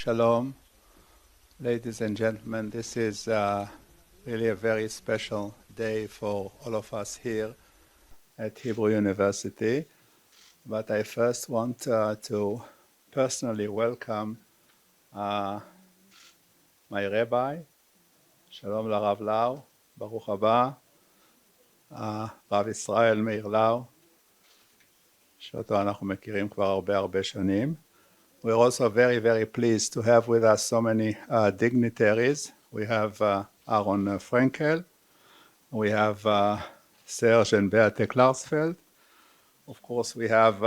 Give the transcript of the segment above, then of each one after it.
Shalom, ladies and gentlemen. This is really a very special day for all of us here at Hebrew University. But I first want to personally welcome my rabbi, Shalom לרב לאו, ברוך הבא, רב ישראל מאיר לאו, שאותו אנחנו מכירים כבר הרבה שנים. We're also very pleased to have with us so many dignitaries. We have Aaron Frankel, we have Serge and Beate Klarsfeld. Of course, we have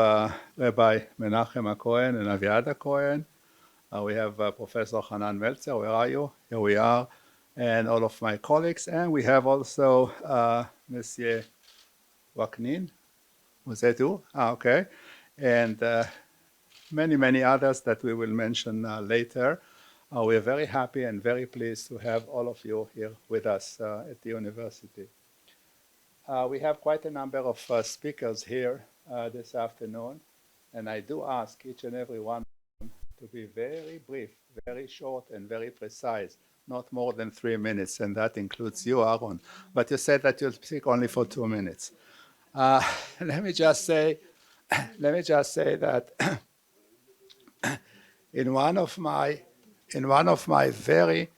Rabbi Menachem Cohen and Aviada Cohen. We have Professor Hanan Meltzer. Where are you? Here we are. And all of my colleagues. And we have also Monsieur Waknin. Was that you? Okay. And many others that we will mention later. We are very happy and very pleased to have all of you here with us at the university. We have quite a number of speakers here this afternoon, and I do ask each and every one to be very brief, very short, and very precise, not more than 3 minutes, and that includes you, Aaron. But you said that you'll speak only for 2 minutes. Let me just say that in one of my very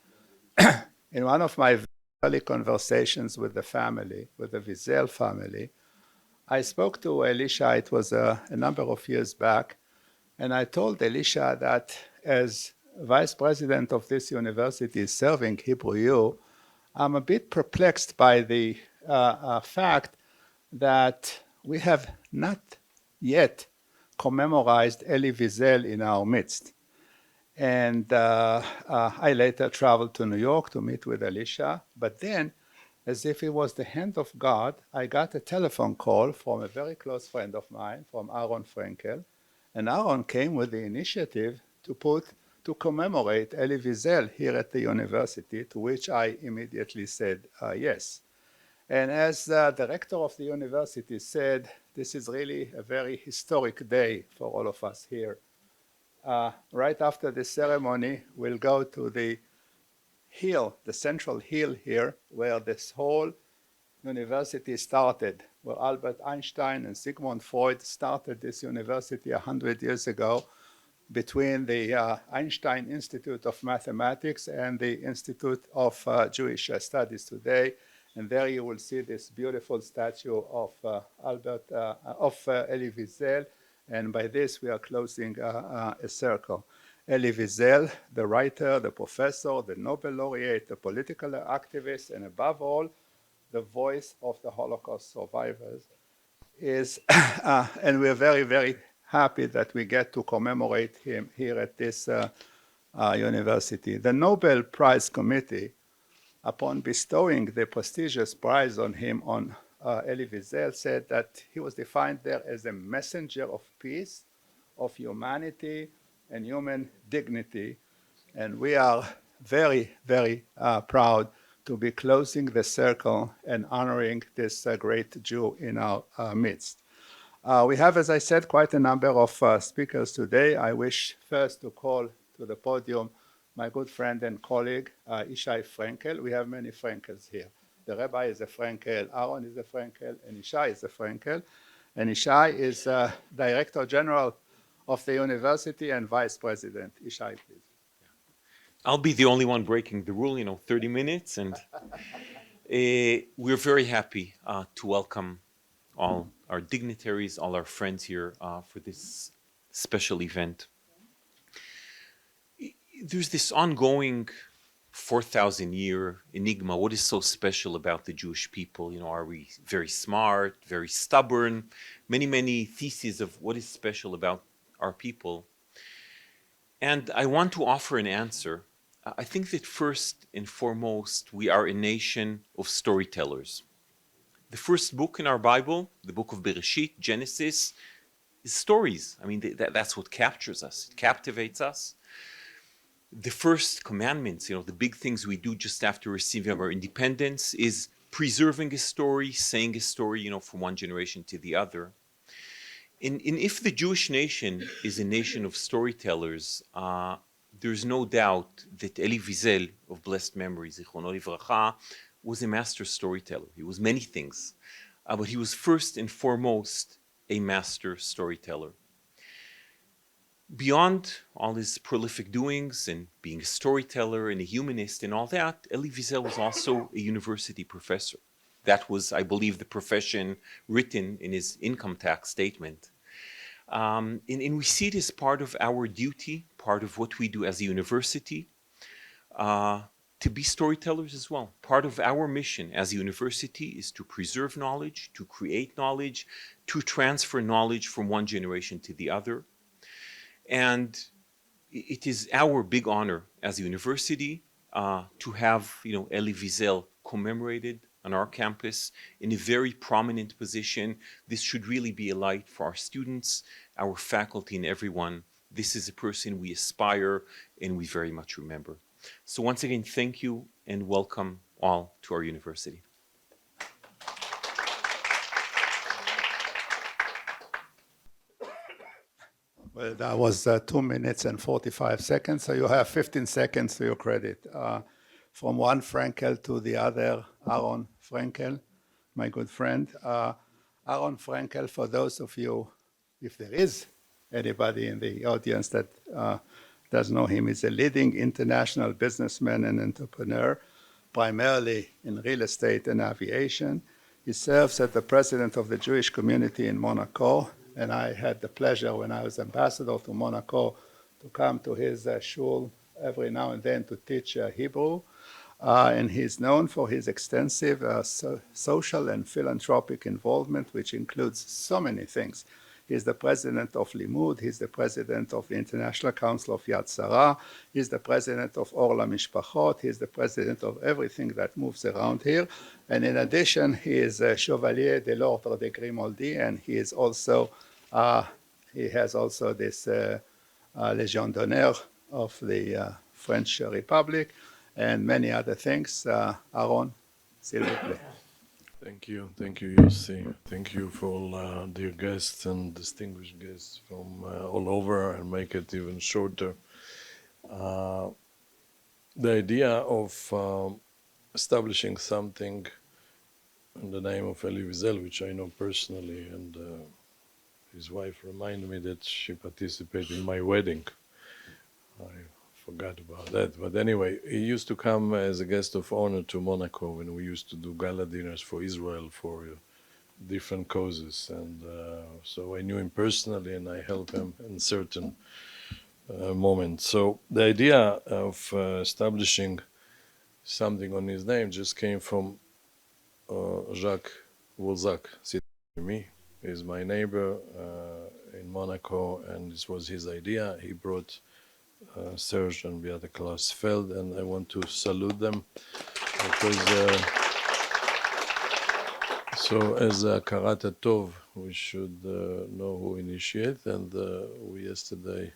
early conversations with the family, with the Wiesel family, I spoke to Elisha. It was a number of years back, and I told Elisha that as vice president of this university serving Hebrew U, I'm a bit perplexed by the fact that we have not yet commemorized Elie Wiesel in our midst. And I later traveled to New York to meet with Elisha, but then, as if it was the hand of God, I got a telephone call from a very close friend of mine, from Aaron Frankel, and Aaron came with the initiative to commemorate Elie Wiesel here at the university, to which I immediately said yes. And as the rector of the university said, this is really a very historic day for all of us here. Right after the ceremony, we'll go to the hill, the central hill here, where this whole university started, where Albert Einstein and Sigmund Freud started this university 100 years ago, between the Einstein Institute of Mathematics and the Institute of Jewish Studies today. And there you will see this beautiful statue of Elie Wiesel. And by this, we are closing a circle. Elie Wiesel, the writer, the professor, the Nobel laureate, the political activist, and above all, the voice of the Holocaust survivors, is, and we're very happy that we get to commemorate him here at this university. The Nobel Prize Committee, upon bestowing the prestigious prize on him, on Elie Wiesel, said that he was defined there as a messenger of peace, of humanity, and human dignity. And we are very proud to be closing the circle and honoring this great Jew in our midst. We have, as I said, quite a number of speakers today. I wish first to call to the podium my good friend and colleague, Ishai Frankel. We have many Frankels here. The rabbi is a Frankel, Aaron is a Frankel, and Ishai is a Frankel. And Ishai is Director General of the university and Vice President. Ishai, please. I'll be the only one breaking the rule, 30 minutes. And we're very happy to welcome all our dignitaries, all our friends here for this special event. There's this ongoing 4,000-year enigma. What is so special about the Jewish people? Are we very smart, very stubborn? Many theses of what is special about our people. And I want to offer an answer. I think that first and foremost, we are a nation of storytellers. The first book in our Bible, the book of Bereshit, Genesis, is stories. That's what captures us. It captivates us. The first commandments, the big things we do just after receiving our independence, is preserving a story, saying a story, from one generation to the other. And if the Jewish nation is a nation of storytellers, there's no doubt that Elie Wiesel, of blessed memory, Zichrono Livracha, was a master storyteller. He was many things, but he was first and foremost a master storyteller. Beyond all his prolific doings and being a storyteller and a humanist and all that, Elie Wiesel was also a university professor. That was, I believe, the profession written in his income tax statement. And we see it as part of our duty, part of what we do as a university, to be storytellers as well. Part of our mission as a university is to preserve knowledge, to create knowledge, to transfer knowledge from one generation to the other. And it is our big honor as a university to have Elie Wiesel commemorated on our campus in a very prominent position. This should really be a light for our students, our faculty, and everyone. This is a person we aspire and we very much remember. So once again, thank you and welcome all to our university. Well, that was 2 minutes and 45 seconds, so you have 15 seconds to your credit. From one Frankel to the other, Aaron Frankel, my good friend. Aaron Frankel, for those of you, if there is anybody in the audience that doesn't know him, is a leading international businessman and entrepreneur, primarily in real estate and aviation. He serves as the president of the Jewish community in Monaco, and I had the pleasure when I was ambassador to Monaco to come to his shul every now and then to teach Hebrew. And he's known for his extensive social and philanthropic involvement, which includes so many things. He's the president of Limud, he's the president of the International Council of Yad Sarah, he's the president of Or LaMishpachot, he's the president of everything that moves around here. And in addition, he is a Chevalier de l'Ordre de Grimoldi, and he is also, he has also this Légion d'honneur of the French Republic, and many other things. Aaron, s'il vous plaît. Thank you, Yossi. Thank you for all dear guests and distinguished guests from all over, and make it even shorter. The idea of establishing something in the name of Elie Wiesel, which I know personally, and his wife reminded me that she participated in my wedding. I forgot about that. But anyway, he used to come as a guest of honor to Monaco when we used to do gala dinners for Israel for different causes. And so I knew him personally and I helped him in certain moments. So the idea of establishing something on his name just came from Jacques Woolzac, sitting with me. He's my neighbor in Monaco, and this was his idea. He brought Serge and Beata Klaus-Feld, and I want to salute them because so as a Karata Tov, we should know who initiate, and we yesterday,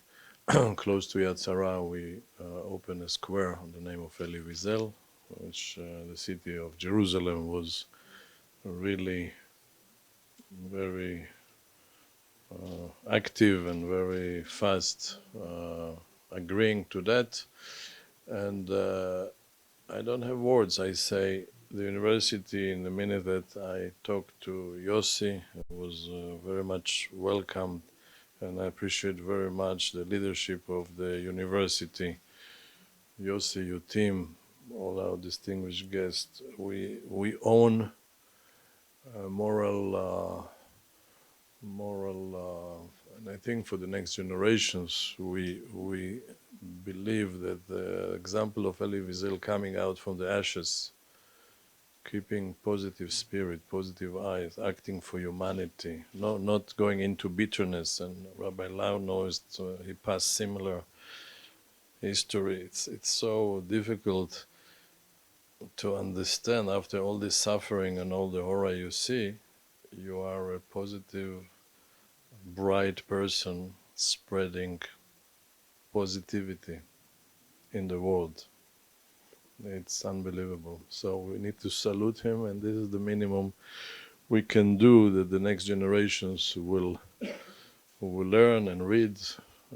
close to Yad Sarah, we opened a square on the name of Elie Wiesel, which the city of Jerusalem was really very active and very fast agreeing to that. And I don't have words. I say the university, in the minute that I talked to Yossi, was very much welcomed, and I appreciate very much the leadership of the university. Yossi, your team, all our distinguished guests, we own moral, and I think for the next generations, we believe that the example of Elie Wiesel coming out from the ashes, keeping positive spirit, positive eyes, acting for humanity, not going into bitterness. And Rabbi Lau knows he passed similar history. It's so difficult to understand after all this suffering and all the horror you see. You are a positive, bright person spreading positivity in the world. It's unbelievable. So we need to salute him, and this is the minimum we can do, that the next generations will learn and read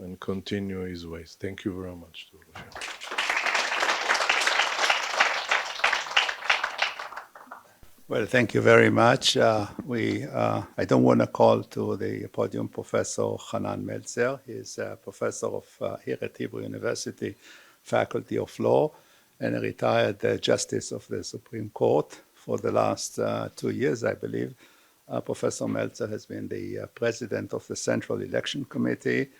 and continue his ways. Thank you very much to all of you. Well, thank you very much. I don't want to call to the podium Professor Hanan Meltzer. He's a professor here at Hebrew University, Faculty of Law, and a retired Justice of the Supreme Court for the last 2 years, I believe. Professor Meltzer has been the president of the Central Election Committee,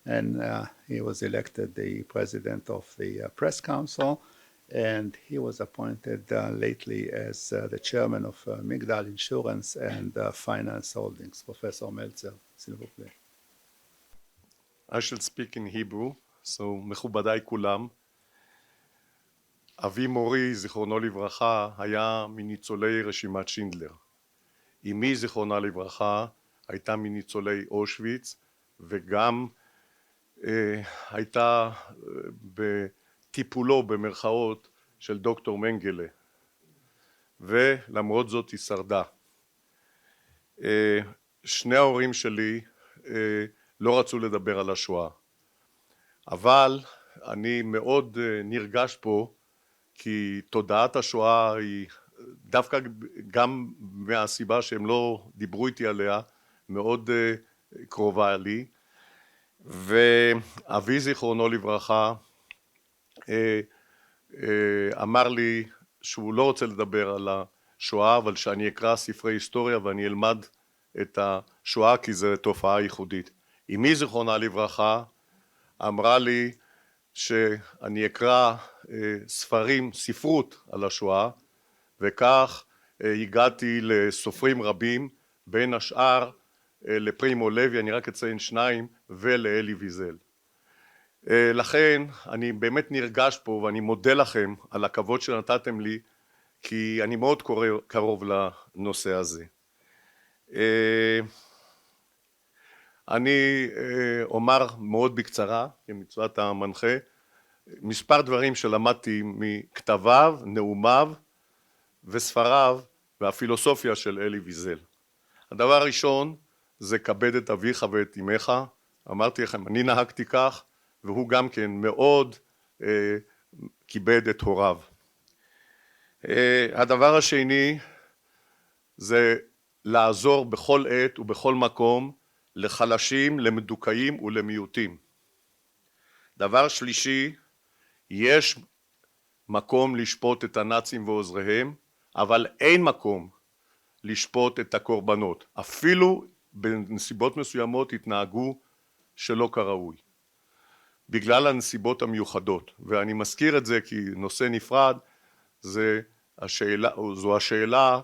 and he was elected the president of the Press Council. And he was appointed lately as the chairman of Migdal Insurance and Finance Holdings. Professor Meltzer, s'il vous plaît. I shall speak in Hebrew, so מכובדיי כולם. אבי מורי, זיכרונו לברכה, היה מניצולי רשימת שינדלר. אמי, זיכרונה לברכה, הייתה מניצולי אושוויץ, וגם הייתה טיפולו במרכאות של דוקטור מנגלה, ולמרות זאת היא שרדה. שני ההורים שלי לא רצו לדבר על השואה, אבל אני מאוד נרגש פה, כי תודעת השואה היא דווקא גם מהסיבה שהם לא דיברו איתי עליה, מאוד קרובה לי. ואבי זיכרונו לברכה אמר לי שהוא לא רוצה לדבר על השואה, אבל שאני אקרא ספרי היסטוריה ואני אלמד את השואה, כי זו תופעה ייחודית. אמי זיכרונה לברכה אמרה לי שאני אקרא ספרות על השואה, וכך הגעתי לסופרים רבים, בין השאר לפרימו לוי, אני רק אציין שניים, ולאלי ויזל. לכן אני באמת נרגש פה ואני מודה לכם על הכבוד שנתתם לי, כי אני מאוד קרוב לנושא הזה. אני אומר מאוד בקצרה, כמצוות המנחה, מספר דברים שלמדתי מכתביו, נאומיו וספריו והפילוסופיה של אלי ויזל. הדבר הראשון זה כבד את אביך ואת אמך. אמרתי לכם, אני נהגתי כך, והוא גם כן מאוד כיבד את הוריו. הדבר השני זה לעזור בכל עת ובכל מקום לחלשים, למדוכאים ולמיעוטים. דבר שלישי, יש מקום לשפוט את הנאצים ועוזריהם, אבל אין מקום לשפוט את הקורבנות. אפילו בנסיבות מסוימות התנהגו שלא כראוי, בגלל הנסיבות המיוחדות. ואני מזכיר את זה כי נושא נפרד, זו השאלה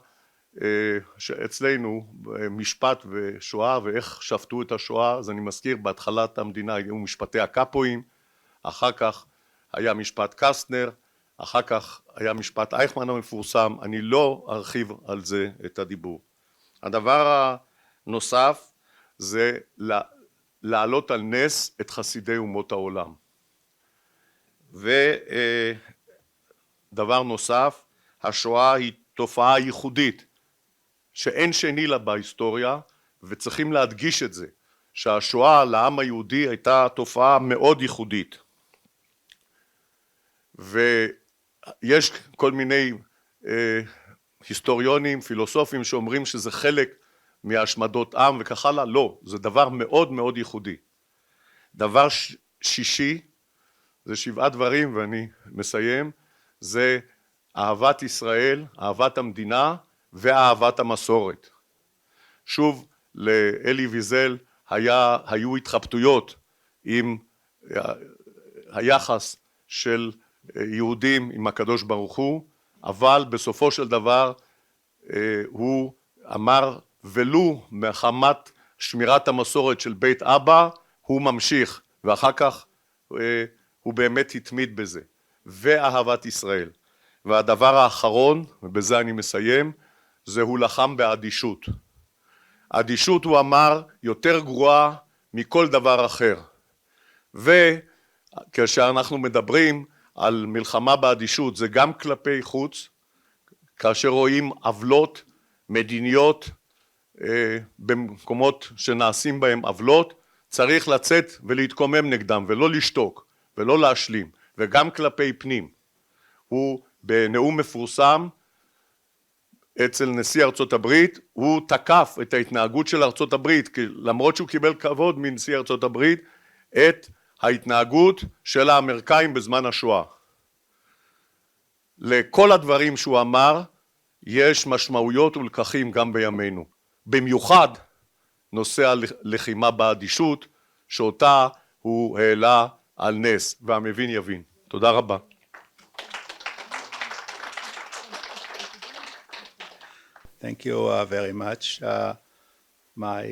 שאצלנו משפט ושואה ואיך שפטו את השואה. אז אני מזכיר, בהתחלת המדינה היו משפטי הקאפואים, אחר כך היה משפט קסטנר, אחר כך היה משפט אייכמן המפורסם. אני לא ארחיב על זה את הדיבור. הדבר הנוסף זה להעלות על נס את חסידי אומות העולם. ודבר נוסף, השואה היא תופעה ייחודית שאין שני לה בהיסטוריה, וצריכים להדגיש את זה, שהשואה לעם היהודי הייתה תופעה מאוד ייחודית. ויש כל מיני היסטוריונים, פילוסופים שאומרים שזה חלק מהשמדות עם וכך הלאה. לא, זה דבר מאוד מאוד ייחודי. דבר שישי, זה 7 דברים ואני מסיים, זה אהבת ישראל, אהבת המדינה ואהבת המסורת. שוב, לאלי ויזל היו התחבטויות עם היחס של יהודים עם הקדוש ברוך הוא, אבל בסופו של דבר הוא אמר, ולו מחמת שמירת המסורת של בית אבא, הוא ממשיך, ואחר כך הוא באמת התמיד בזה. ואהבת ישראל. והדבר האחרון, ובזה אני מסיים, זה הוא לחם באדישות. אדישות, הוא אמר, יותר גרועה מכל דבר אחר. וכאשר אנחנו מדברים על מלחמה באדישות, זה גם כלפי חוץ, כאשר רואים עוולות מדיניות במקומות שנעשים בהם עוולות, צריך לצאת ולהתקומם נגדם ולא לשתוק ולא להשלים, וגם כלפי פנים. הוא בנאום מפורסם אצל נשיא ארצות הברית, הוא תקף את ההתנהגות של ארצות הברית, למרות שהוא קיבל כבוד מנשיא ארצות הברית, את ההתנהגות של האמריקאים בזמן השואה. לכל הדברים שהוא אמר יש משמעויות ולקחים גם בימינו. במיוחד נושא הלחימה באדישות, שאותה הוא העלה על נס, והמבין יבין. תודה רבה. Thank you very much. My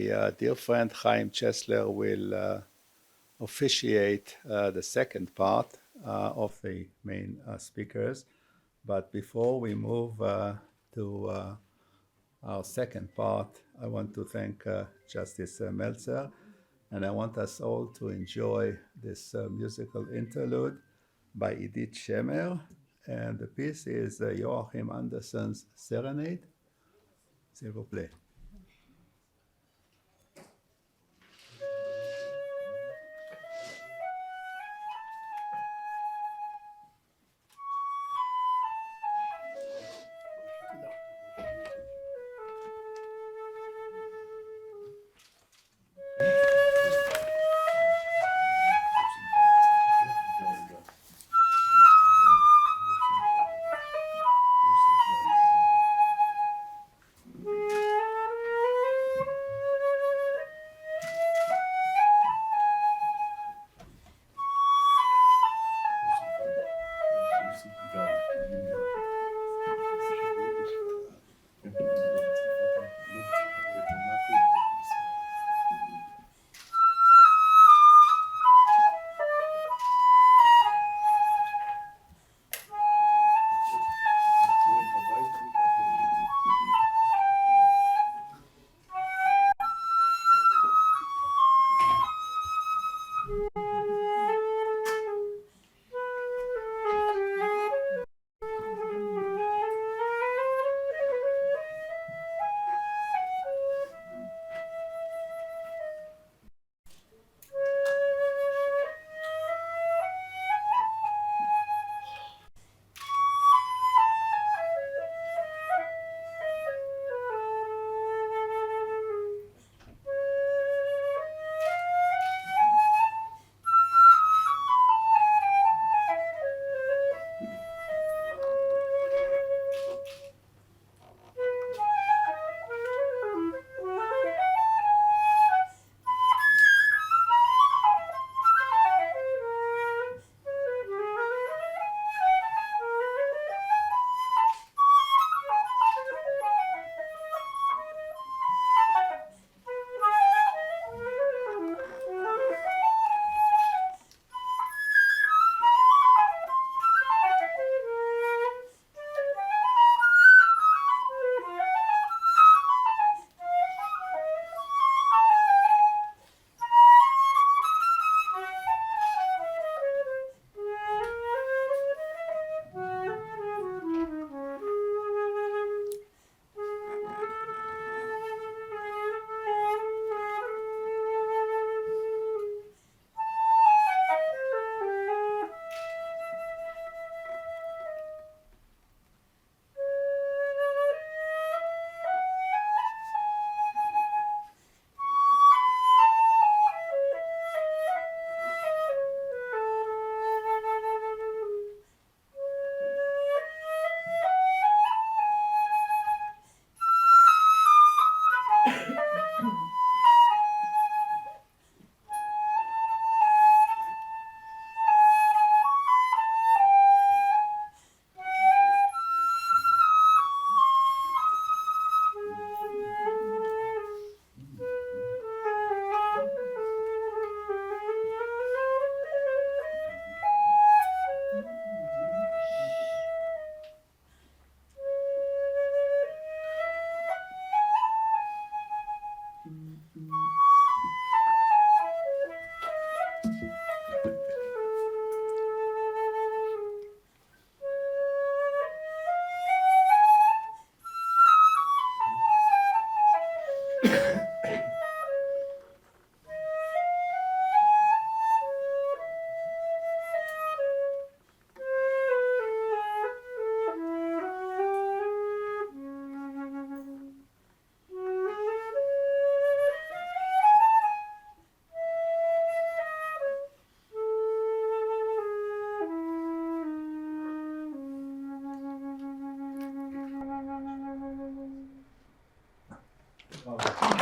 dear friend Chaim Chesler will officiate the second part of the main speakers. But before we move to our second part, I want to thank Justice Meltzer, and I want us all to enjoy this musical interlude by Edith Schemer. And the piece is Joachim Andersen's Serenade. S'il vous plaît.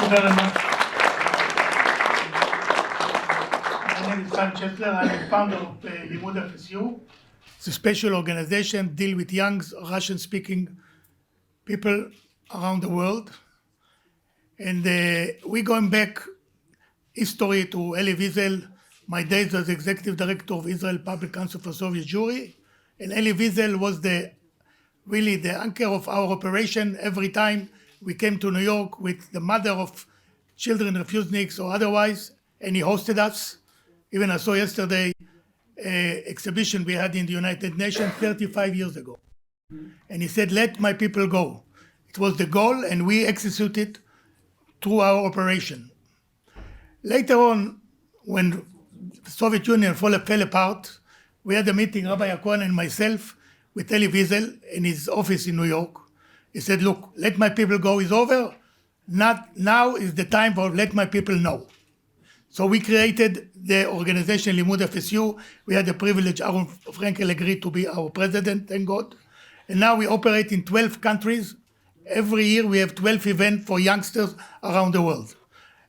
you very much. My name is Chaim Chetler. I'm the founder of Limud FSU. It's a special organization deal with young Russian-speaking people around the world. And we're going back history to Elie Wiesel, my days as executive director of Israel Public Council for Soviet Jewry. And Elie Wiesel was really the anchor of our operation. Every time we came to New York with the mother of children, refuseniks or otherwise, and he hosted us. Even I saw yesterday an exhibition we had in the United Nations 35 years ago. And he said, let my people go. It was the goal, and we executed through our operation. Later on, when the Soviet Union fell apart, we had a meeting, Rabbi Yakon and myself, with Elie Wiesel in his office in New York. He said, look, let my people go is over. Not now is the time for let my people know. So we created the organization Limud FSU. We had the privilege, Aaron Frankel agreed to be our president, thank God. And now we operate in 12 countries. Every year we have 12 events for youngsters around the world.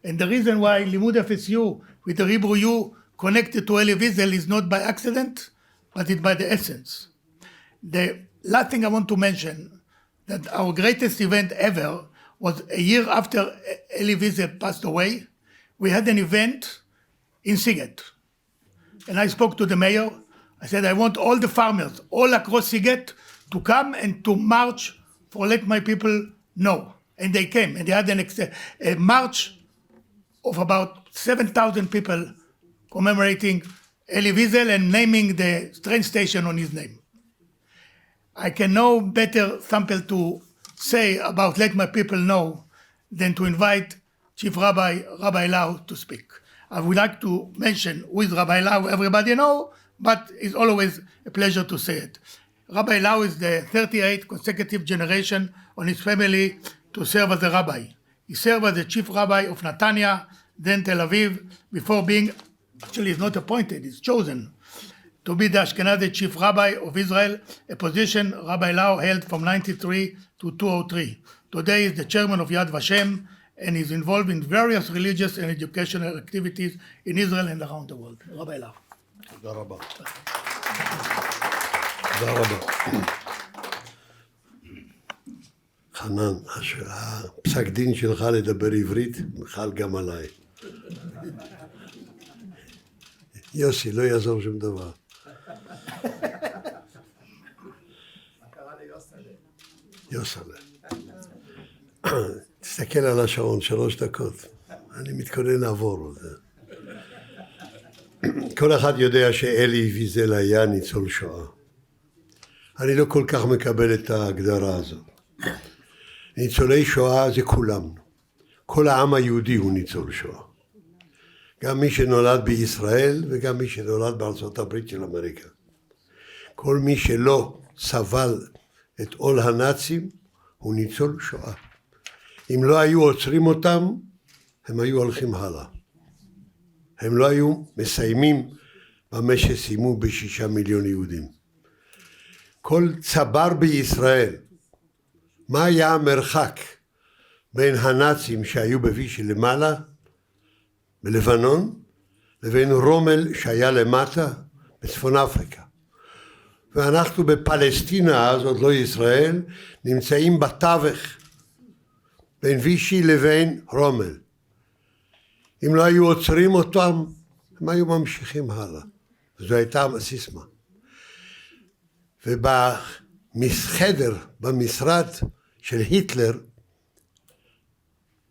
And the reason why Limud FSU with the Hebrew U connected to Elie Wiesel is not by accident, but it's by the essence. The last thing I want to mention, that our greatest event ever was a year after Elie Wiesel passed away. We had an event in Siget. And I spoke to the mayor. I said, I want all the farmers all across Siget to come and to march for let my people know. And they came, and they had a march of about 7,000 people commemorating Elie Wiesel and naming the train station on his name. I can no better sample to say about let my people know than to invite Chief Rabbi Lau to speak. I would like to mention who is Rabbi Lau, everybody know, but it's always a pleasure to say it. Rabbi Lau is the 38th consecutive generation on his family to serve as a rabbi. He served as the chief rabbi of Netanya, then Tel Aviv, before being, actually he's not appointed, he's chosen to be the Ashkenazi chief rabbi of Israel, a position Rabbi Lau held from 93 to 2003. Today he is the chairman of Yad Vashem, and is involved in various religious and educational activities in Israel and around the world. Rabbi Lau. תודה רבה. תודה רבה. חנן, הפסק דין שלך לדבר עברית חל גם עליי. יוסי, לא יעזור שום דבר. יוסלה. תסתכל על השעון, 3 דקות. אני מתכונן לעבור את זה. כל אחד יודע שאלי ויזל היה ניצול שואה. אני לא כל כך מקבל את ההגדרה הזאת. ניצולי שואה זה כולם. כל העם היהודי הוא ניצול שואה. גם מי שנולד בישראל וגם מי שנולד בארצות הברית של אמריקה. כל מי שלא סבל את עול הנאצים הוא ניצול שואה. אם לא היו עוצרים אותם, הם היו הולכים הלאה. הם לא היו מסיימים במה שסיימו ב6 מיליון יהודים. כל צבר בישראל, מה היה המרחק בין הנאצים שהיו בווישי למעלה, בלבנון, לבין רומל שהיה למטה, בצפון אפריקה. ואנחנו בפלסטינה, אז עוד לא ישראל, נמצאים בתווך, בין וישי לבין רומל. אם לא היו עוצרים אותם, הם היו ממשיכים הלאה. זו הייתה הסיסמה. ובחדר, במשרד של היטלר,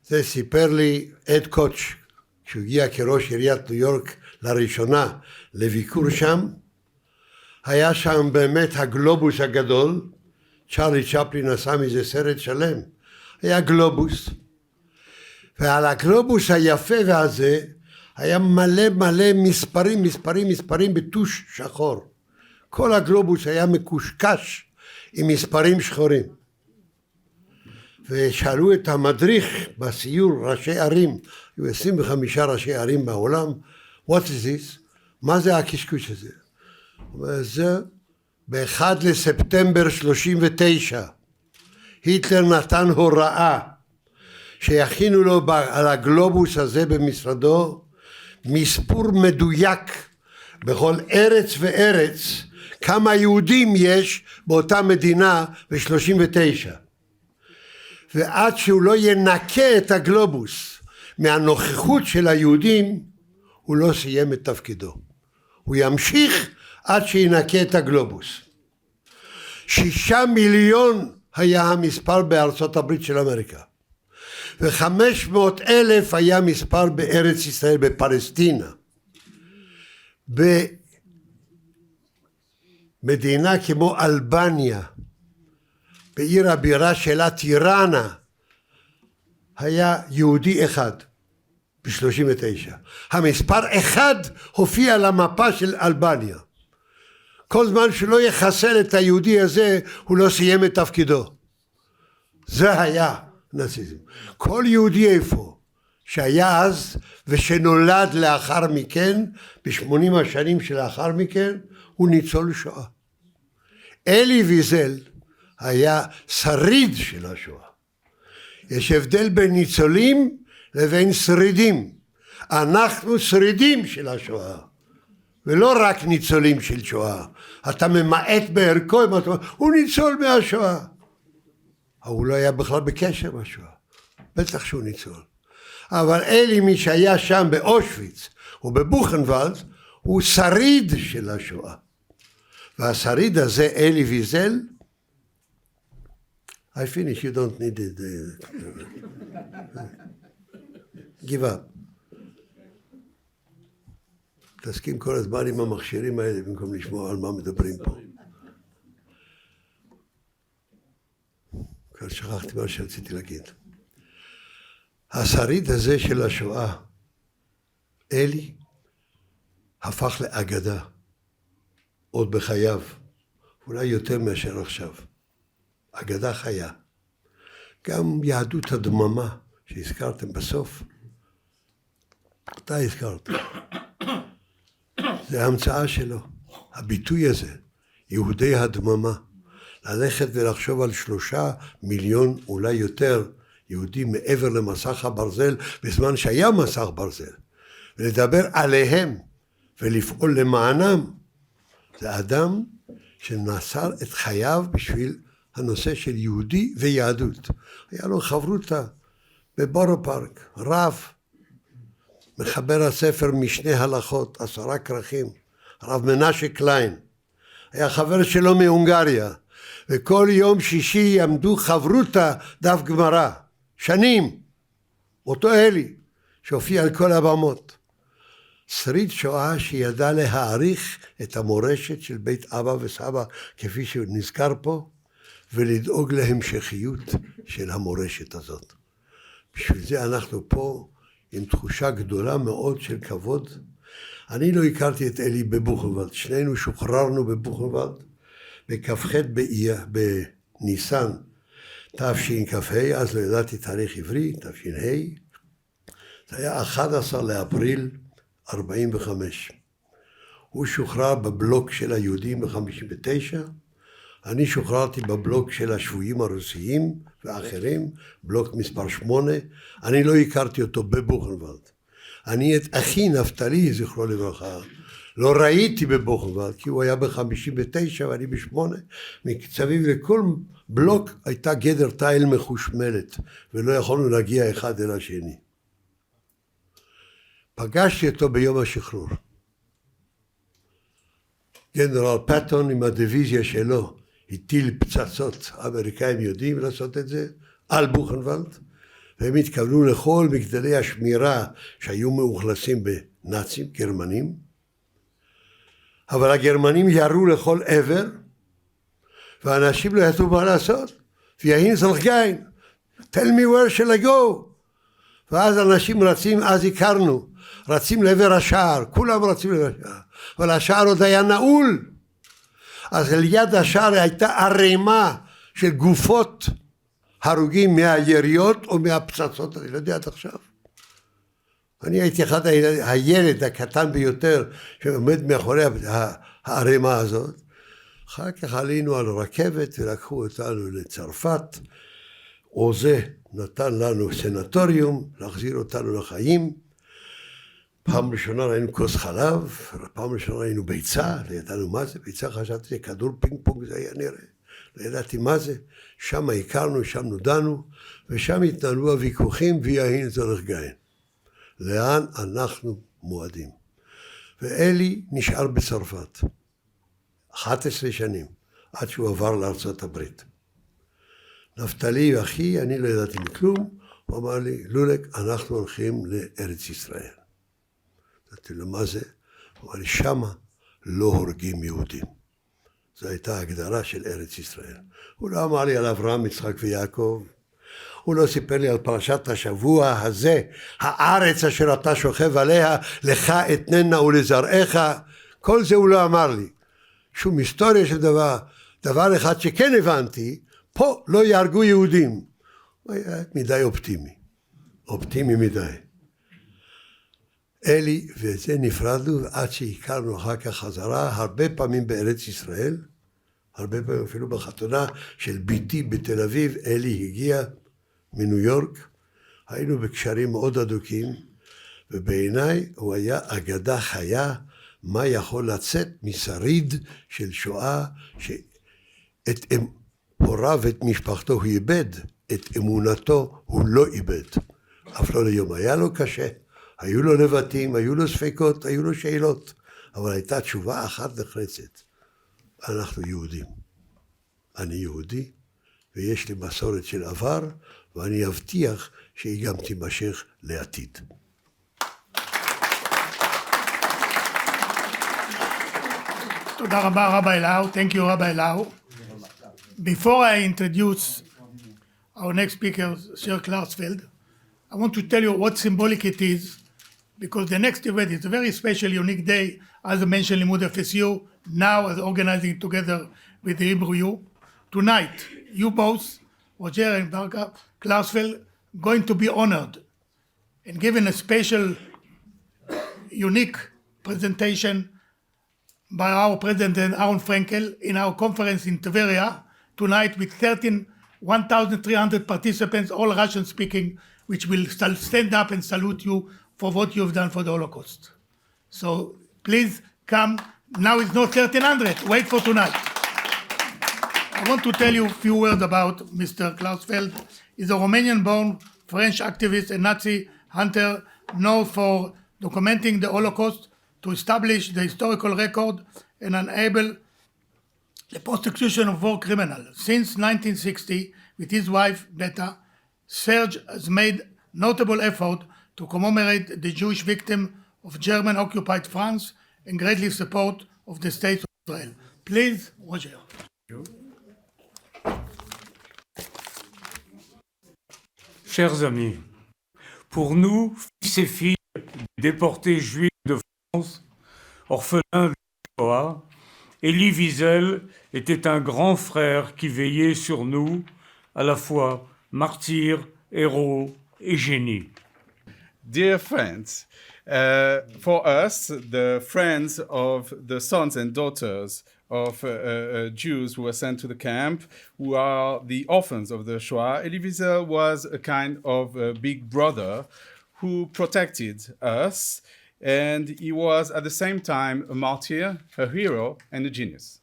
זה סיפר לי אד קוטש, כשהוא הגיע כראש עיריית ניו יורק לראשונה לביקור שם, היה שם באמת הגלובוס הגדול, צ'רלי צ'פלין עשה מזה סרט שלם, היה גלובוס, ועל הגלובוס היפה והזה היה מלא מלא מספרים בטוש שחור. כל הגלובוס היה מקושקש עם מספרים שחורים. ושאלו את המדריך בסיור ראשי ערים, היו 25 ראשי ערים בעולם, what is this? מה זה הקשקוש הזה? וזה ב1 לספטמבר 39, היטלר נתן הוראה שיכינו לו על הגלובוס הזה במשרדו מספור מדויק בכל ארץ וארץ כמה יהודים יש באותה מדינה ב-39. ועד שהוא לא ינקה את הגלובוס מהנוכחות של היהודים, הוא לא סיים את תפקידו. הוא ימשיך עד שינקה את הגלובוס. 6 מיליון היה המספר בארצות הברית של אמריקה. ו500,000 היה מספר בארץ ישראל, בפלסטינה. במדינה כמו אלבניה, בעיר הבירה שלה טיראנה, היה יהודי אחד ב-39. המספר 1 הופיע על המפה של אלבניה. כל זמן שלא יחסל את היהודי הזה, הוא לא סיים את תפקידו. זה היה נאציזם. כל יהודי איפה שהיה אז ושנולד לאחר מכן, ב-80 השנים שלאחר מכן, הוא ניצול שואה. אלי ויזל היה שריד של השואה. יש הבדל בין ניצולים לבין שרידים. אנחנו שרידים של השואה, ולא רק ניצולים של שואה. אתה ממעט בערכו, הוא ניצול מהשואה. הוא לא היה בכלל בקשר מהשואה. בטח שהוא ניצול. אבל אלי, מי שהיה שם באושוויץ ובבוכנוולד, הוא שריד של השואה. והשריד הזה, אלי ויזל, I finish, you don't need it. Give up. תסכים כל הזמן עם המכשירים האלה במקום לשמוע על מה מדברים פה. כבר שכחתי מה שרציתי להגיד. השריד הזה של השואה, אלי, הפך לאגדה, עוד בחייו, אולי יותר מאשר עכשיו. אגדה חיה. גם יהדות הדממה שהזכרתם בסוף, אתה הזכרת. זה ההמצאה שלו, הביטוי הזה, יהודי הדממה. ללכת ולחשוב על 3 מיליון, אולי יותר, יהודים מעבר למסך הברזל, בזמן שהיה מסך ברזל, ולדבר עליהם ולפעול למענם. זה אדם שנצר את חייו בשביל הנושא של יהודי ויהדות. היה לו חברותה בבורו פארק, רב, מחבר הספר משנה הלכות, 10 כרכים, הרב מנשה קליין, היה חבר שלו מהונגריה, וכל יום שישי עמדו חברותה דף גמרא, שנים, אותו אלי, שהופיע על כל הבמות. שריד שואה שידע להעריך את המורשת של בית אבא וסבא, כפי שנזכר פה, ולדאוג להמשכיות של המורשת הזאת. בשביל זה אנחנו פה עם תחושה גדולה מאוד של כבוד. אני לא הכרתי את אלי בבוכנוולד, שנינו שוחררנו בבוכנוולד, בכ"ח בניסן תשכ"ה, אז לא ידעתי תאריך עברי, תש"ה, זה היה 11 לאפריל 45. הוא שוחרר בבלוק של היהודים ב-59, אני שוחררתי בבלוק של השבויים הרוסיים ואחרים, בלוק מספר 8, אני לא הכרתי אותו בבוכנוולד. אני את אחי נפתלי, זכרו לברכה, לא ראיתי בבוכנוולד, כי הוא היה ב-59 ואני ב-8, מקצבים לכל בלוק הייתה גדר תיל מחושמלת, ולא יכולנו להגיע אחד אל השני. פגשתי אותו ביום השחרור. גנרל פטון עם הדיוויזיה שלו, הטיל פצצות, האמריקאים יודעים לעשות את זה, על בוכנוולד, והם התכוונו לכל מגדלי השמירה שהיו מאוכלסים בנאצים, גרמנים, אבל הגרמנים ירו לכל עבר, ואנשים לא ידעו מה לעשות. ויהין זלגיין, tell me where shall I go? ואז אנשים רצים, אז הכרנו, רצים לעבר השער, כולם רצים לעבר השער, אבל השער עוד היה נעול. אז ליד השער הייתה ערימה של גופות הרוגים מהיריות או מהפצצות, אני לא יודע עד עכשיו. אני הייתי אחד הילד הקטן ביותר שעומד מאחורי הערימה הזאת. אחר כך עלינו על רכבת ולקחו אותנו לצרפת. עוזה נתן לנו סנטוריום, להחזיר אותנו לחיים. פעם ראשונה ראינו כוס חלב, פעם ראשונה ראינו ביצה, לא ידענו מה זה, ביצה חשבתי שכדור פינג פונג זה היה נראה, לא ידעתי מה זה, שם הכרנו, שם נודענו, ושם התנהלו הוויכוחים ויהין צורך גאין. לאן אנחנו מועדים? ואלי נשאר בצרפת, 11 שנים, עד שהוא עבר לארצות הברית. נפתלי אחי, אני לא ידעתי מכלום, הוא אמר לי, לולק, אנחנו הולכים לארץ ישראל. אמרתי לו, מה זה? הוא אמר לי, שמה לא הורגים יהודים. זו הייתה הגדרה של ארץ ישראל. הוא לא אמר לי על אברהם, יצחק ויעקב. הוא לא סיפר לי על פרשת השבוע הזה, הארץ אשר אתה שוכב עליה, לך אתננה ולזרעך. כל זה הוא לא אמר לי. שום היסטוריה של דבר. דבר אחד שכן הבנתי, פה לא יהרגו יהודים. הוא היה מדי אופטימי. אופטימי מדי. אלי וזה נפרדנו עד שהכרנו אחר כך חזרה, הרבה פעמים בארץ ישראל, הרבה פעמים אפילו בחתונה של ביתי בתל אביב, אלי הגיע מניו יורק, היינו בקשרים מאוד הדוקים, ובעיניי הוא היה אגדה חיה, מה יכול לצאת משריד של שואה, שאת הוריו ואת משפחתו הוא איבד, את אמונתו הוא לא איבד, אף לא ליום, היה לו קשה. היו לו לבטים, היו לו ספקות, היו לו שאלות, אבל הייתה תשובה אחת נחרצת. אנחנו יהודים. אני יהודי, ויש לי מסורת של עבר, ואני אבטיח שהיא גם תימשך לעתיד. תודה רבה, רבי אליהו. Thank you, רבי אליהו. Before I introduce our next speaker, Sir Klarsfeld, I want to tell you what symbolic it is, because the next event is a very special, unique day, as I mentioned, Limud FSU, now as organizing together with the Hebrew U. Tonight, you both, Roger and Barca Klarsfeld, going to be honored and given a special, unique presentation by our president, Aaron Frankel, in our conference in Tveria, tonight with 1,300 participants, all Russian speaking, which will stand up and salute you for what you've done for the Holocaust. So please come. Now it's not 1,300. Wait for tonight. I want to tell you a few words about Mr. Klarsfeld. He's a Romanian-born French activist and Nazi hunter known for documenting the Holocaust, to establish the historical record and enable the prosecution of war criminals. Since 1960, with his wife, Beta, Serge has made notable effort to commemorate the Jewish victim of German-occupied France and greatly support of the State of Israel. Please, Roger. Chers amis, pour nous, fils et filles déportés juifs de France, orphelins de Shoah, Elie Wiesel était un grand frère qui veillait sur nous, à la fois martyr, héros et génie. Dear friends, for us, the friends of the sons and daughters of Jews who were sent to the camp, who are the orphans of the Shoah, Elie Wiesel was a kind of a big brother who protected us, and he was at the same time a martyr, a hero, and a genius.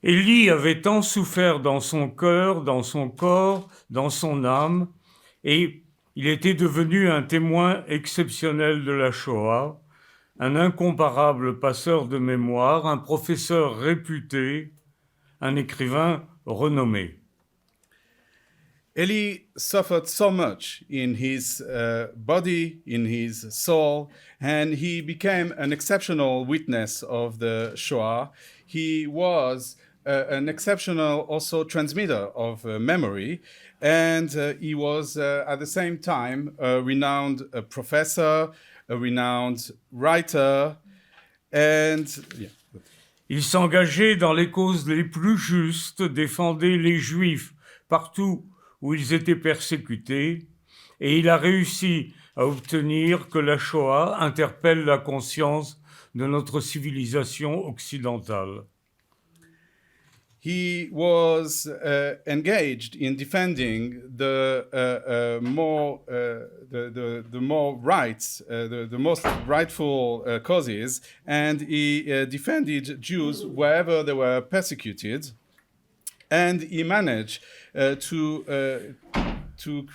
Elie avait tant souffert dans son cœur, dans son corps, dans son âme, et il était devenu un témoin exceptionnel de la Shoah, un incomparable passeur de mémoire, un professeur réputé, un écrivain renommé. Elie suffered so much in his body, in his soul, and he became an exceptional witness of the Shoah. He was an exceptional also transmitter of memory, and he was at the same time a renowned professor, a renowned writer, and yeah. Il s'engageait dans les causes les plus justes, défendait les Juifs partout où ils étaient persécutés, et il a réussi à obtenir que la Shoah interpelle la conscience de notre civilisation occidentale. he was engaged in defending the more rights, the most rightful causes, and he defended Jews wherever they were persecuted, and he managed to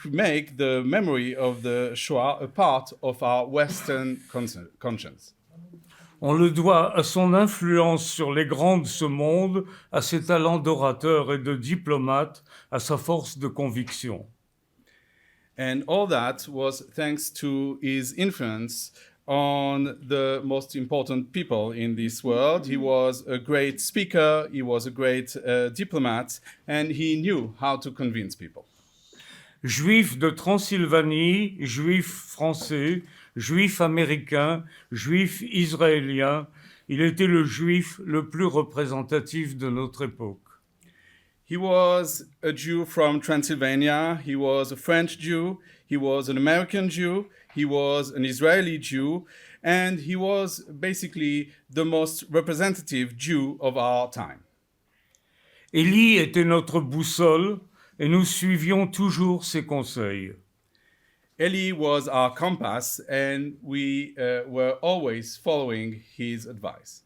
make the memory of the Shoah a part of our Western conscience. On le doit à son influence sur les grands de ce monde, à ses talents d'orateur et de diplomate, à sa force de conviction. And all that was thanks to his influence on the most important people in this world. He was a great speaker, he was a great diplomat, and he knew how to convince people. Juif de Transylvanie, juif français, juif américain, juif israélien, il était le juif le plus représentatif de notre époque. He was a Jew from Transylvania, he was a French Jew, he was an American Jew, he was an Israeli Jew, and he was basically the most representative Jew of our time. Elie était notre boussole et nous suivions toujours ses conseils. Elie was our compass, and we were always following his advice.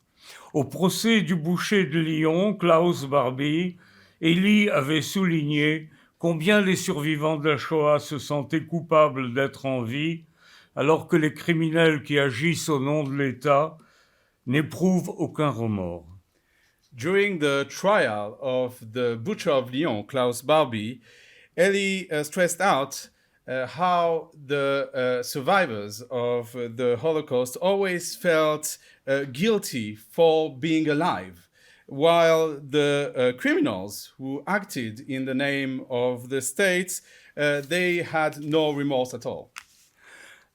Au procès du boucher de Lyon, Klaus Barbie, Elie avait souligné combien les survivants de la Shoah se sentaient coupables d'être en vie, alors que les criminels qui agissent au nom de l'État n'éprouvent aucun remords. During the trial of the butcher of Lyon, Klaus Barbie, Elie stressed out how the survivors of the Holocaust always felt guilty for being alive, while the criminals who acted in the name of the state, they had no remorse at all.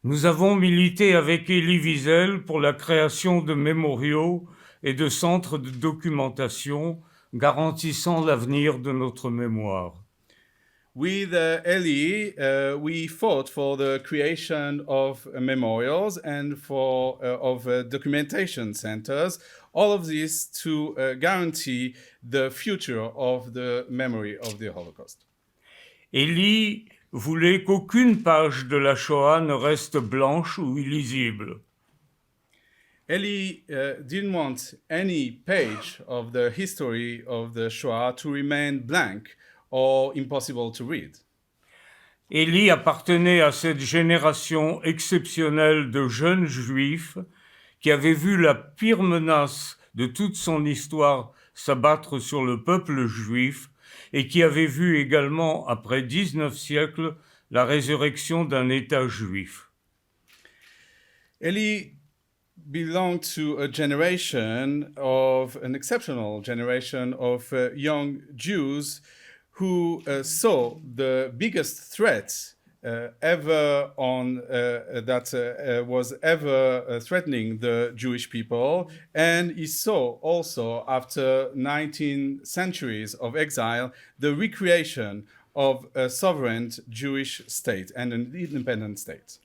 Nous avons milité avec Elie Wiesel pour la création de mémoriaux et de centres de documentation garantissant l'avenir de notre mémoire. With Elie, we fought for the creation of memorials and of documentation centers, all of this to guarantee the future of the memory of the Holocaust. Elie voulait qu'aucune page de la Shoah ne reste blanche ou illisible. Elie didn't want any page of the history of the Shoah to remain blank or impossible to read. Elie appartenait à cette génération exceptionnelle de jeunes juifs qui avaient vu la pire menace de toute son histoire s'abattre sur le peuple juif et qui avaient vu également, après 19 siècles, la résurrection d'un État juif. Elie belonged to a generation an exceptional generation of young Jews who saw the biggest threat ever was ever threatening the Jewish people, and he saw also, after 19 centuries of exile, the recreation of a sovereign Jewish state and an independent state.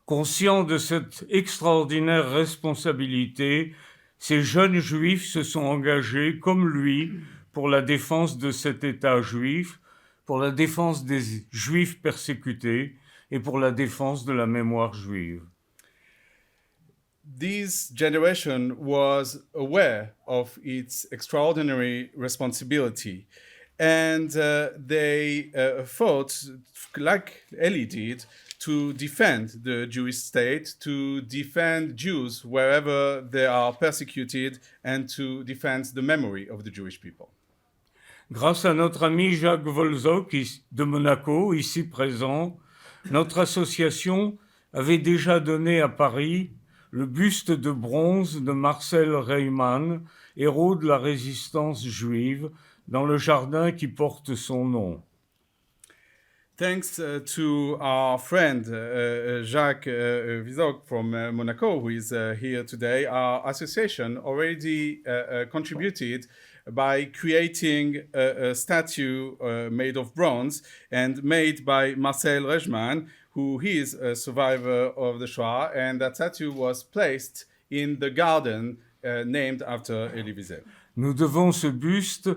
Conscient de cette extraordinaire responsabilité, ces jeunes juifs se sont engagés, comme lui, pour la défense de cet État juif, pour la défense des juifs persécutés et pour la défense de la mémoire juive. This generation was aware of its extraordinary responsibility, and they fought, like Elie did, to defend the Jewish state, to defend Jews wherever they are persecuted, and to defend the memory of the Jewish people. Grâce à notre ami Jacques Volzock de Monaco, ici présent, notre association avait déjà donné à Paris le buste de bronze de Marcel Reimann, héros de la résistance juive, dans le jardin qui porte son nom. Thanks to our friend Jacques Wiesel from Monaco, who is here today, our association already contributed by creating a statue made of bronze and made by Marcel Reimann, who is a survivor of the Shoah, and that statue was placed in the garden named after Elie Wiesel. Nous devons ce buste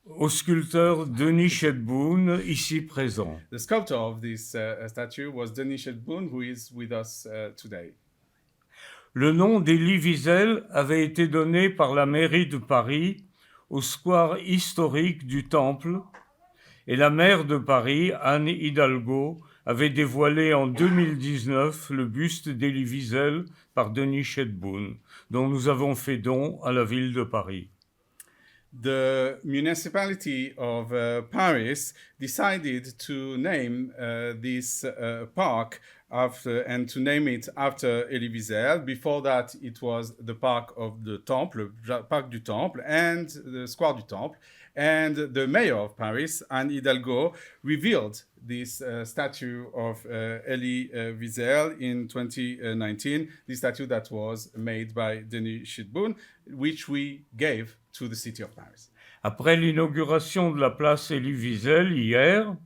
au sculpteur Denis Chedboun, ici présent. The sculptor of this statue was Denis Chedboun, who is with us today. Le nom d'Elie Wiesel avait été donné par la mairie de Paris au square historique du Temple, et la maire de Paris, Anne Hidalgo, avait dévoilé en 2019 le buste d'Elie Wiesel par Denis Chedboun, dont nous avons fait don à la ville de Paris. The municipality of Paris decided to name this park and to name it after Elie Wiesel. Before that, it was the Parc of the Temple, le Parc du Temple, and the Square du Temple. And the mayor of Paris, Anne Hidalgo, revealed this statue of Elie Wiesel in 2019, the statue that was made by Denis Chedboun, which we gave to the city of Paris. Après l'inauguration de la place Elie Wiesel hier,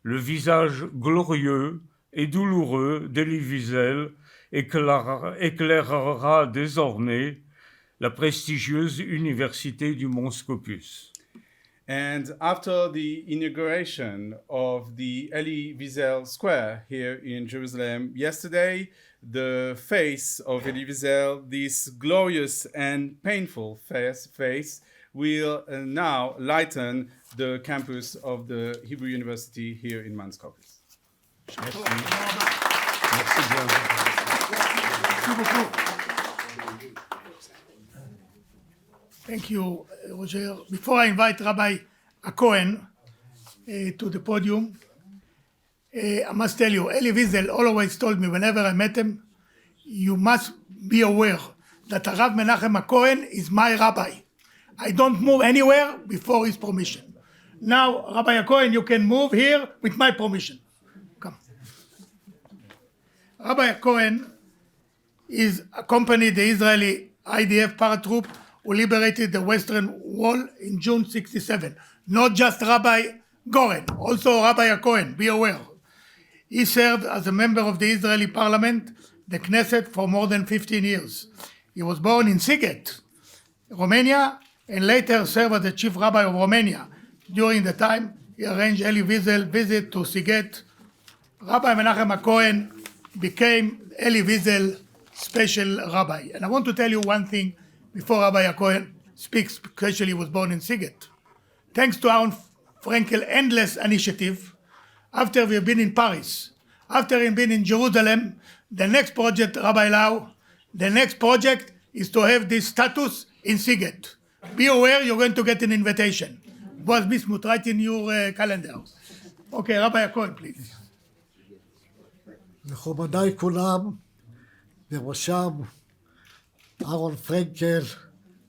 le visage glorieux et douloureux d'Elie Wiesel éclairera désormais la prestigieuse université du Mont Scopus. And after the inauguration of the Elie Wiesel Square here in Jerusalem yesterday, the face of Elie Wiesel, this glorious and painful face will now lighten the campus of the Hebrew University here in Mount Scopus. Thank you, Roger. Before I invite Rabbi Cohen to the podium, I must tell you, Elie Wiesel always told me whenever I met him, you must be aware that Rav Menachem Cohen is my rabbi. I don't move anywhere before his permission. Now, Rabbi Cohen, you can move here with my permission. Come. Rabbi Cohen is accompanied the Israeli IDF paratroop who liberated the Western Wall in June 1967. Not just Rabbi Goren, also Rabbi Cohen, be aware. He served as a member of the Israeli parliament, the Knesset, for more than 15 years. He was born in Siget, Romania, and later served as the chief rabbi of Romania. During the time, he arranged Elie Wiesel visit to Siget. Rabbi Menachem Cohen became Elie Wiesel special rabbi. And I want to tell you one thing before Rabbi Cohen speaks, especially he was born in Siget. Thanks to our Frankel endless initiative, after we've been in Paris, after we've been in Jerusalem, the next project, Rabbi Lau, the next project is to have this status in Siget. Be aware, you're going to get an invitation. Boaz Bismuth, write in your calendar. Okay, Rabbi Cohen, please. מכובדיי כולם, בראשם אהרון פרנקל,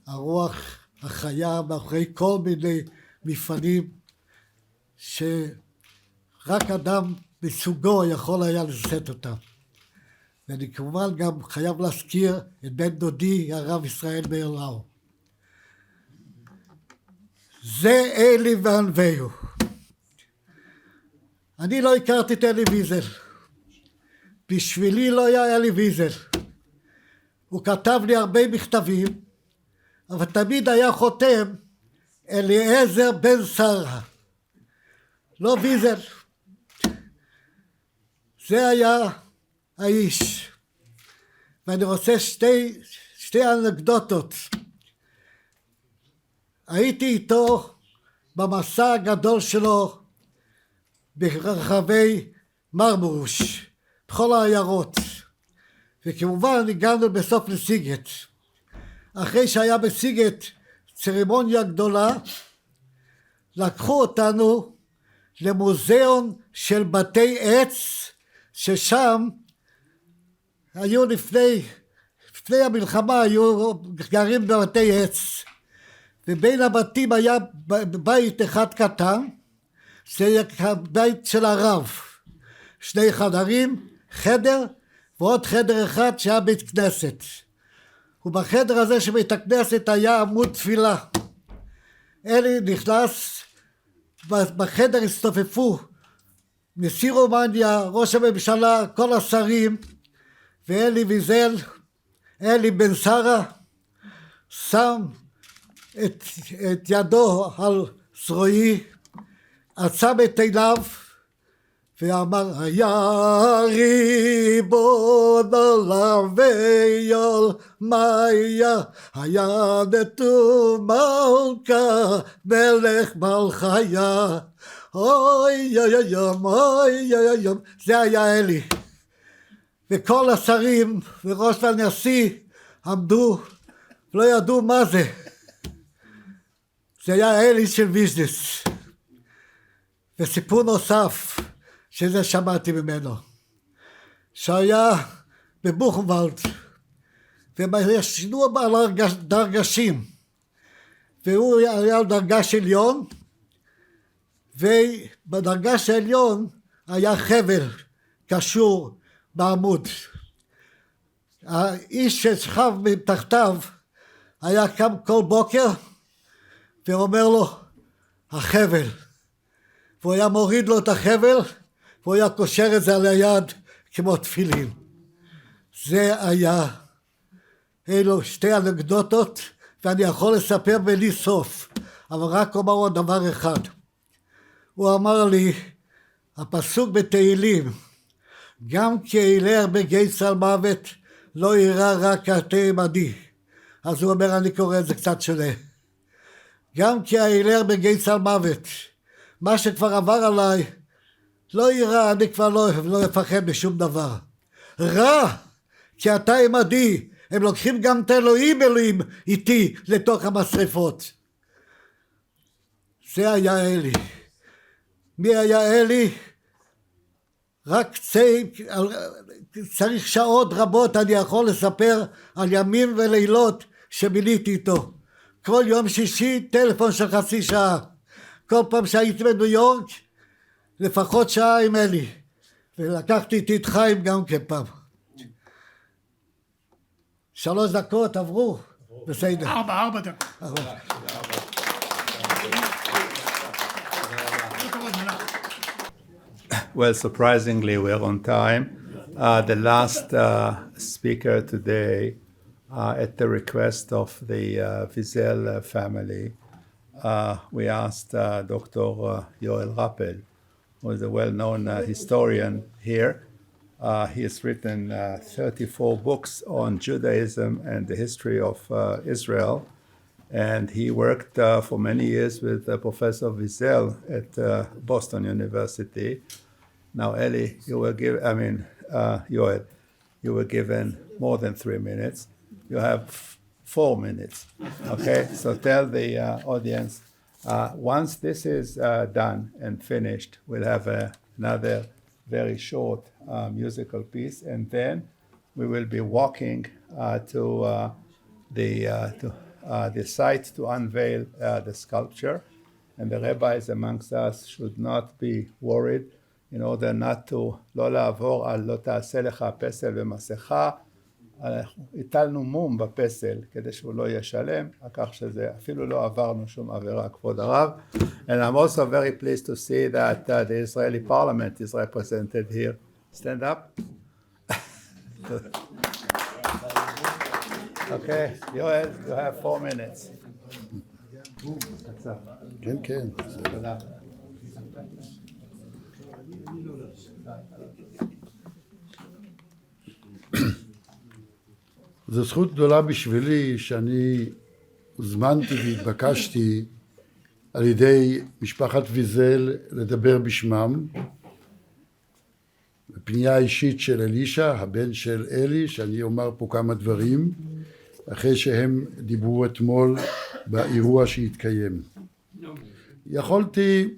הרוח החיה מאחורי כל מיני מפעלים שרק אדם מסוגו יכול היה לשאת אותם. ואני כמובן גם חייב להזכיר את בן דודי הרב ישראל מאיר לאו. זה אלי ואנווהו. אני לא הכרתי את אלי ויזל. בשבילי לא היה אלי ויזל. הוא כתב לי הרבה מכתבים, אבל תמיד היה חותם אליעזר בן שרה. לא ויזל. זה היה האיש. ואני רוצה שתי אנקדוטות. הייתי איתו במסע הגדול שלו ברחבי מרמרוש, בכל העיירות. וכמובן הגענו בסוף לסיגט. אחרי שהיה בסיגט צרמוניה גדולה, לקחו אותנו למוזיאון של בתי עץ, ששם היו לפני המלחמה היו גרים בבתי עץ. ובין הבתים היה בית אחד קטן, זה הבית של הרב. 2 חדרים, חדר ועוד חדר אחד שהיה בית כנסת. ובחדר הזה שבית הכנסת היה עמוד תפילה. אלי נכנס, בחדר הסתופפו נשיא רומניה, ראש הממשלה, כל השרים, ואלי ויזל, אלי בן שרה, שם את ידו על זרועי, עצם את עיניו ואמר היה ריבון עולם ויולמיה היה נטו מלכה מלך מלכיה אוי אוי אוי אוי אוי אוי זה היה אלי וכל השרים וראש הנשיא עמדו ולא ידעו מה זה זה היה אלי של ביזנס וסיפור נוסף שזה שמעתי ממנו שהיה בבוכנוולד וישנו על דרגשים והוא היה על דרגש עליון ובדרגש העליון היה חבל קשור בעמוד האיש ששכב מתחתיו היה קם כל בוקר ואומר לו החבל והוא היה מוריד לו את החבל והוא היה קושר את זה על היד כמו תפילין זה היה אלו שתי אנקדוטות ואני יכול לספר בלי סוף אבל רק אומר עוד דבר אחד הוא אמר לי הפסוק בתהילים גם כי אילר בגיא צל מוות לא ירא רק אתם עדי אז הוא אומר אני קורא את זה קצת שונה גם כי האילר בגיא צל מוות מה שכבר עבר עליי לא ירא אני כבר לא אפחד בשום דבר רע כי אתה עמדי הם לוקחים גם את אלוהים איתי לתוך המשרפות זה היה אלי מי היה אלי? רק צריך שעות רבות אני יכול לספר על ימים ולילות שביליתי איתו כל יום שישי טלפון של חצי שעה כל פעם שהייתי בניו יורק לפחות שעה עם אלי ולקחתי איתי את חיים גם כפעם 3 דקות עברו בסדר 4 דקות Well, surprisingly, we're on time. The last speaker today, at the request of the Wiesel family, we asked Dr. Yoel Rappel, who is a well-known historian here. He has written 34 books on Judaism and the history of Israel. And he worked for many years with Professor Wiesel at Boston University. Now, Elie, Yoel, you were given more than 3 minutes. You have 4 minutes, okay? So tell the audience, once this is done and finished, we'll have another very short musical piece, and then we will be walking to the site to unveil the sculpture. And the rabbis amongst us should not be worried in order not to, לא לעבור על לא תעשה לך פסל ומסכה. הטלנו מום בפסל כדי שהוא לא יהיה שלם, כך שזה אפילו לא עברנו שום עבירה, כבוד הרב. And I'm also very pleased to see that the Israeli parliament is represented here. Stand up. Okay, Yoel, you have 4 minutes. כן, כן. תודה. זו זכות גדולה בשבילי שאני הוזמנתי והתבקשתי על ידי משפחת ויזל לדבר בשמם בפנייה אישית של אלישע, הבן של אלי, שאני אומר פה כמה דברים אחרי שהם דיברו אתמול באירוע שהתקיים. יכולתי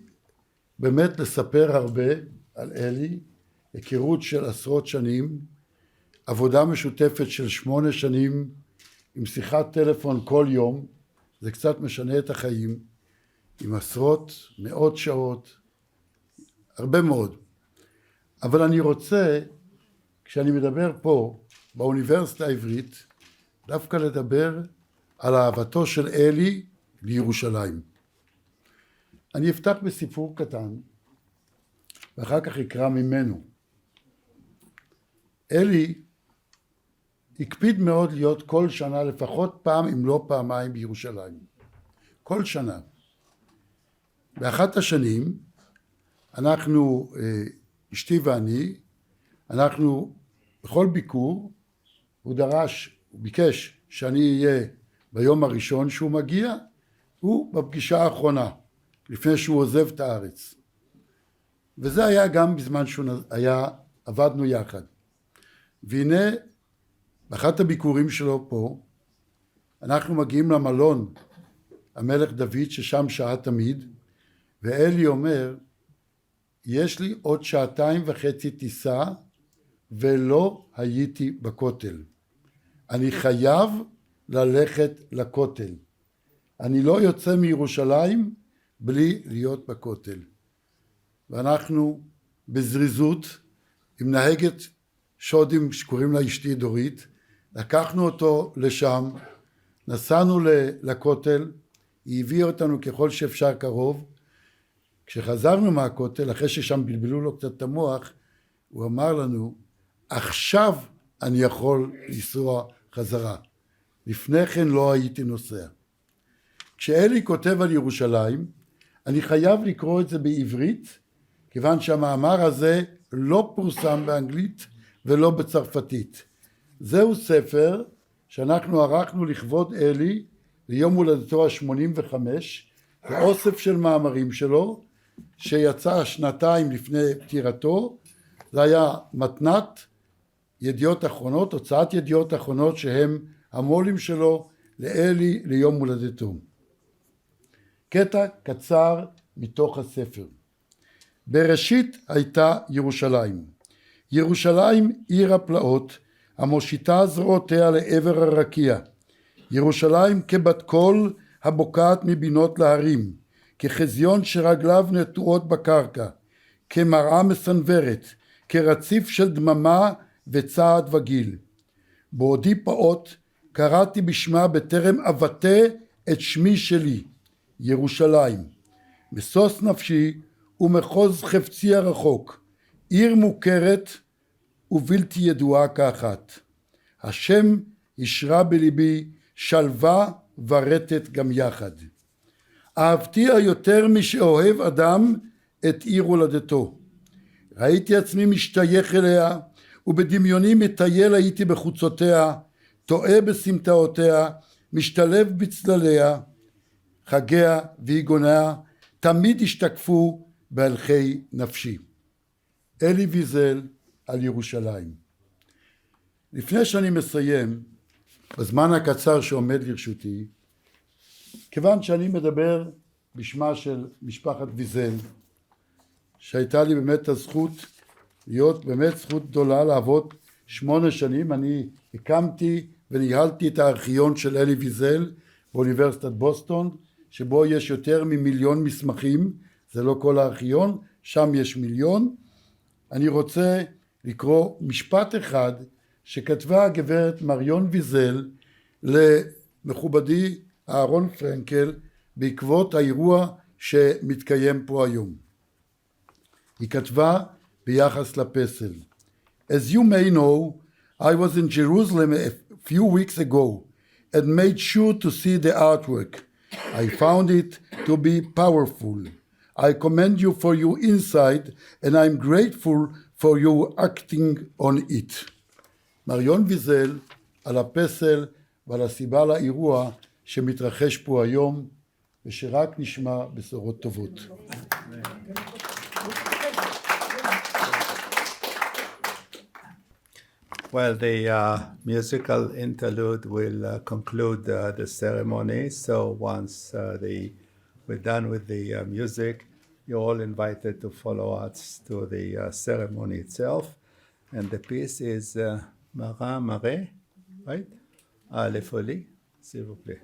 באמת לספר הרבה על אלי, היכרות של עשרות שנים, עבודה משותפת של 8 שנים עם שיחת טלפון כל יום, זה קצת משנה את החיים, עם עשרות, מאות שעות, הרבה מאוד. אבל אני רוצה, כשאני מדבר פה באוניברסיטה העברית, דווקא לדבר על אהבתו של אלי לירושלים. אני אפתח בסיפור קטן, ואחר כך אקרא ממנו. אלי הקפיד מאוד להיות כל שנה לפחות פעם אם לא פעמיים בירושלים. כל שנה. באחת השנים, אנחנו, אשתי ואני, אנחנו בכל ביקור, הוא ביקש שאני אהיה ביום הראשון שהוא מגיע, הוא בפגישה האחרונה, לפני שהוא עוזב את הארץ. וזה היה גם בזמן עבדנו יחד. והנה, באחת הביקורים שלו פה, אנחנו מגיעים למלון המלך דוד, ששם שעה תמיד, ואלי אומר, יש לי עוד 2.5 טיסה, ולא הייתי בכותל. אני חייב ללכת לכותל. אני לא יוצא מירושלים בלי להיות בכותל. ואנחנו בזריזות, עם נהגת שודים שקוראים לה אשתי דורית, לקחנו אותו לשם, נסענו לכותל, היא הביאה אותנו ככל שאפשר קרוב. כשחזרנו מהכותל, אחרי ששם בלבלו לו קצת את המוח, הוא אמר לנו, עכשיו אני יכול לנסוע חזרה. לפני כן לא הייתי נוסע. כשאלי כותב על ירושלים, אני חייב לקרוא את זה בעברית, כיוון שהמאמר הזה לא פורסם באנגלית ולא בצרפתית. זהו ספר שאנחנו ערכנו לכבוד אלי ליום הולדתו ה-85, זה אוסף של מאמרים שלו, שיצא 2 לפני פטירתו. זה היה מתנת ידיעות אחרונות, הוצאת ידיעות אחרונות, שהם המו"לים שלו לאלי ליום הולדתו. קטע קצר מתוך הספר. בראשית הייתה ירושלים. ירושלים עיר הפלאות, המושיטה זרועותיה לעבר הרקיע. ירושלים כבת קול הבוקעת מבינות להרים, כחזיון שרגליו נטועות בקרקע, כמראה מסנוורת, כרציף של דממה וצעד וגיל. בעודי פעוט קראתי בשמה בטרם אבטא את שמי שלי, ירושלים. משוש נפשי ומחוז חפצי הרחוק, עיר מוכרת ובלתי ידועה כאחת. השם ישרה בליבי שלווה ורטט גם יחד. אהבתיה יותר משאוהב אדם את עיר הולדתו. ראיתי עצמי משתייך אליה, ובדמיוני מטייל הייתי בחוצותיה, טועה בסמטאותיה, משתלב בצלליה. חגיה ויגוניה תמיד השתקפו בהלכי נפשי. אלי ויזל על ירושלים. לפני שאני מסיים, בזמן הקצר שעומד לרשותי, כיוון שאני מדבר בשמה של משפחת ויזל, שהייתה לי באמת הזכות להיות באמת זכות גדולה לעבוד 8 שנים, אני הקמתי וניהלתי את הארכיון של אלי ויזל באוניברסיטת בוסטון, שבו יש יותר מ1,000,000 מסמכים, זה לא כל הארכיון, שם יש 1,000,000. אני רוצה לקרוא משפט אחד שכתבה הגברת מריון ויזל למכובדי אהרון פרנקל בעקבות האירוע שמתקיים פה היום. היא כתבה ביחס לפסל. As you may know, I was in Jerusalem a few weeks ago and made sure to see the artwork. I found it to be powerful. I commend you for your insight and I'm grateful for your acting on it. מריון ויזל על הפסל ועל הסיבה לאירוע שמתרחש פה היום, ושרק נשמע בשורות טובות. Well, the musical interlude will conclude the ceremony. So once we're done with the music, you're all invited to follow us to the ceremony itself. And the piece is Mara Mare, right? Les Folies, s'il vous plaît.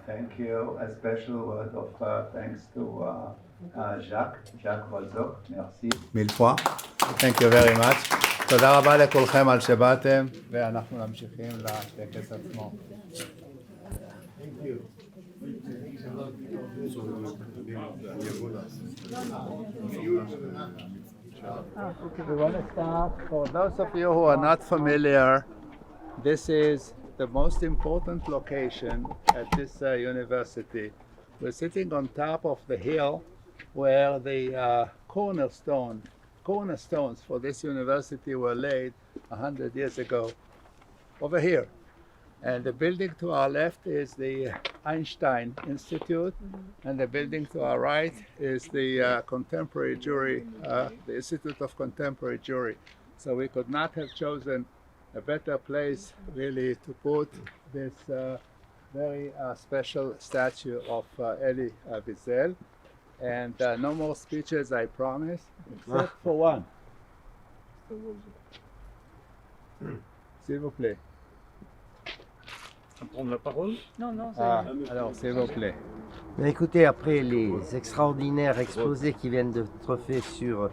Thank you. A special word of thanks to Jacques Volzok. Merci. Mille fois. Thank you very much. תודה רבה לכולכם על שבאתם, ואנחנו ממשיכים לטקס עצמו. We want to start. For those of you who are not familiar, this is the most important location at this university. We're sitting on top of the hill where the cornerstones for this university were laid 100 years ago, over here. And the building to our left is the Einstein Institute, and the building to our right is the Contemporary Jury, the Institute of Contemporary Jury. So we could not have chosen a better place really to put this very special statue of Elie Wiesel. And no more speeches, I promise, except for one. S'il vous plaît. Prendre la parole? Alors, s'il vous plaît. Mais écoutez, après les extraordinaires exposés qui viennent d'être faits sur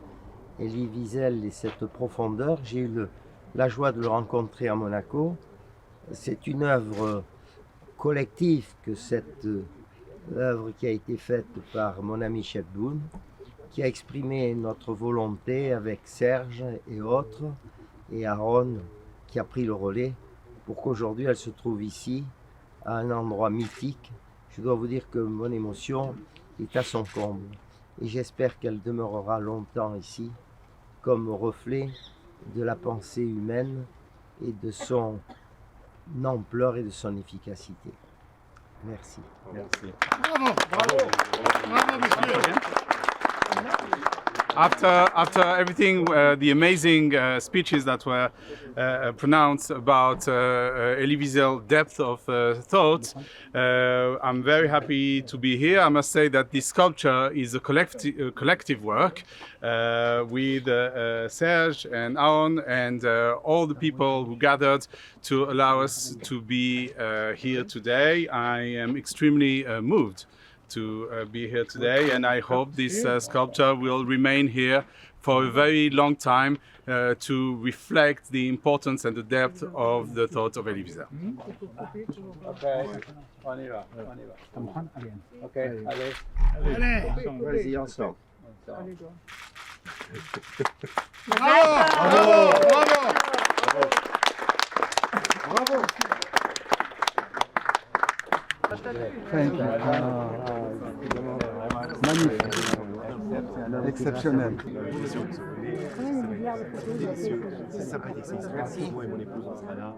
Elie Wiesel et cette profondeur, j'ai eu la joie de le rencontrer à Monaco. C'est une œuvre collective que cette œuvre qui a été faite par mon ami Chebdoun, qui a exprimé notre volonté avec Serge et autres, et Aaron qui a pris le relais, pour qu'aujourd'hui elle se trouve ici, à un endroit mythique. Je dois vous dire que mon émotion est à son comble, et j'espère qu'elle demeurera longtemps ici, comme reflet de la pensée humaine et de son ampleur et de son efficacité. Merci. Merci. Bravo, bravo, bravo, monsieur. After everything, the amazing speeches that were pronounced about Elie Wiesel's depth of thought, I'm very happy to be here. I must say that this sculpture is a collective work with Serge and Aaron and all the people who gathered to allow us to be here today. I am extremely moved to be here today, and I hope this sculpture will remain here for a very long time to reflect the importance and the depth of the thought of Elie Wiesel. Okay, on y va, on y va. Okay, allez. Allez. Vas-y, ensemble. Bravo, bravo, bravo. Bravo. Magnifique. Exceptionnel. Merci. Moi et mon épouse, on sera là.